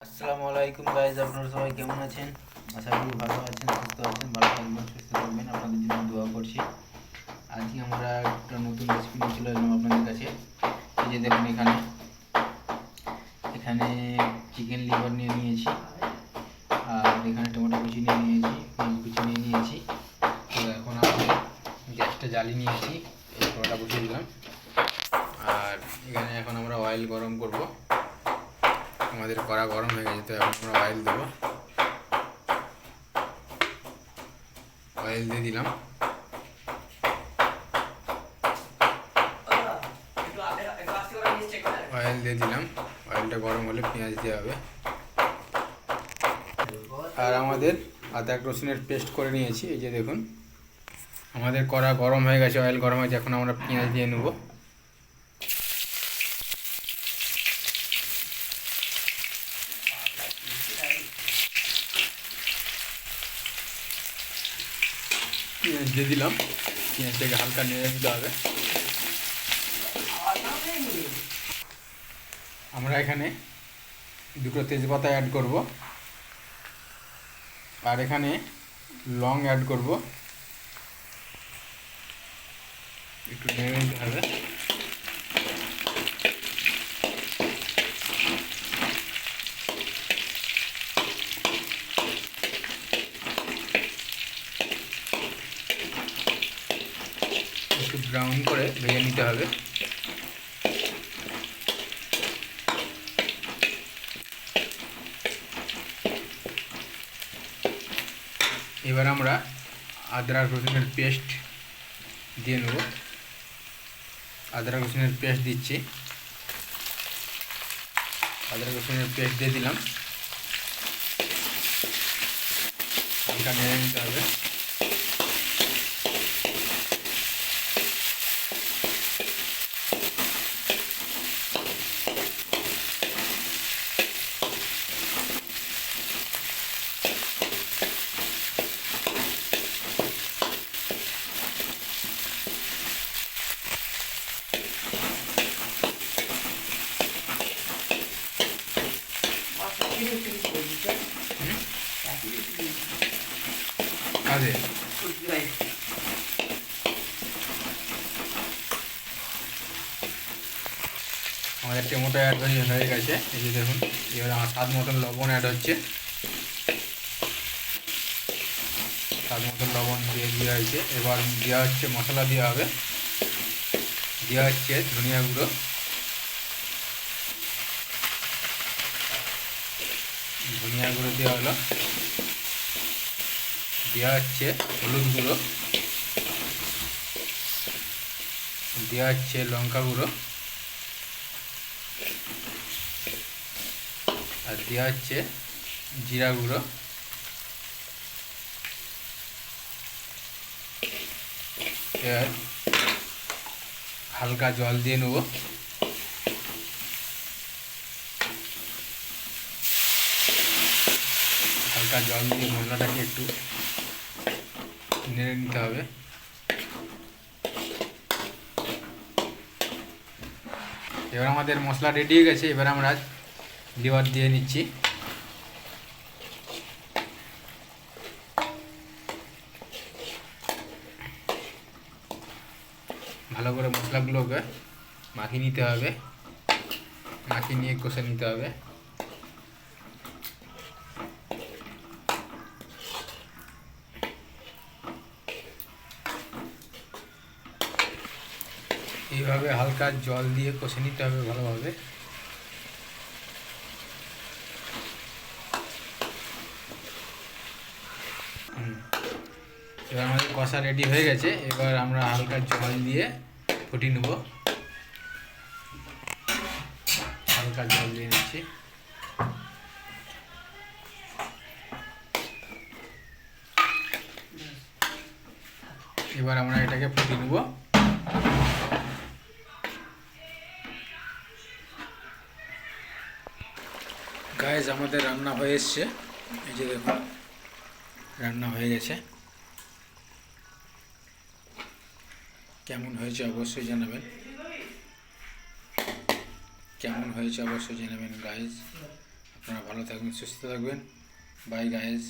আসসালামু আলাইকুম গাইজ, আপনারা সবাই কেমন আছেন? আশা করি ভালো আছেন, সুস্থ আছেন, ভালো থাকবেন, সুস্থ থাকবেন, আপনাদের জন্য দোয়া করছি। আজকে আমরা একটা নতুন রেসিপি নিয়ে চলে এলাম আপনাদের কাছে। এই যে দেখুন, এখানে এখানে চিকেন লিভার নিয়ে নিয়েছি, আর এখানে টমেটো কুচি নিয়ে নিয়েছি, পেঁয়াজ কুচি নিয়ে নিয়েছি। তো এখন আমি গ্যাসটা জ্বালিয়ে নিয়েছি, এই কড়াটা বসিয়ে দিলাম। আর এখানে এখন আমরা অয়েল গরম করব। আমাদের কড়া গরম হয়ে গেছে, তো এখন আমরা অয়েল দেবো। অয়েল দিয়ে দিলাম। অয়েলটা গরম হলে পেঁয়াজ দেওয়া হবে। আর আমাদের আদা রসুনের পেস্ট করে নিয়েছি। এই যে দেখুন, আমাদের কড়া গরম হয়ে গেছে, অয়েল গরম হয়েছে। এখন আমরা পেঁয়াজ দিয়ে নেব। পেঁয়াজ দিয়ে দিলাম। পেঁয়াজটাকে হালকা নেড়ে নিতে হবে। আমরা এখানে দুটো তেজপাতা অ্যাড করব, আর এখানে লং অ্যাড করব। একটু নেড়ে নিতে হবে। একটু ব্রাউন করে ভেজে নিতে হবে। এবার আমরা আদা রসুনের পেস্ট দিয়ে নেব। আদা রসুনের পেস্ট দিচ্ছি। আদা রসুনের পেস্ট দিয়ে দিলাম। হালকা নেড়ে নিতে হবে। কাজে আমাদের টমেটো অ্যাড হয়ে গেছে। এই যে দেখুন, এবার আমার স্বাদ মতন লবণ অ্যাড হচ্ছে। স্বাদ মতন লবণ দিয়ে দেওয়া হয়েছে। এবার দেওয়া হচ্ছে মশলা, দেওয়া হবে। দেওয়া হচ্ছে ধনিয়া গুঁড়ো, দেওয়া হলো। দেওয়া হচ্ছে হলুদ গুঁড়ো, দেওয়া হচ্ছে লঙ্কা গুঁড়ো, আর দেওয়া হচ্ছে জিরা গুঁড়ো। এবার হালকা জল দিয়ে নেব। হালকা জল দিয়ে মশলাটাকে একটু নেড়ে নিতে হবে। এবার আমাদের মশলা রেডি হয়ে গেছে। এবার আমরা লিভার দিয়ে নিচ্ছি। ভালো করে মশলাগুলোকে মাখিয়ে নিতে হবে। মাখিয়ে নিয়ে কষে নিতে হবে। এইভাবে হালকা জল দিয়ে কষে নিতে হবে ভালোভাবে। এবার আমাদের কষা রেডি হয়ে গেছে। এবার আমরা হালকা জল দিয়ে ফুটিয়ে নেব। হালকা জল দিয়ে নিচ্ছি। এবার আমরা এটাকে ফুটিয়ে নেব। গাইস, আমাদের রান্না হয়ে এসছে। এই যে দেখুন, রান্না হয়ে গেছে। কেমন হয়েছে অবশ্যই জানাবেন। কেমন হয়েছে অবশ্যই জানাবেন গাইস। আপনারা ভালো থাকবেন, সুস্থ থাকবেন। Bye guys.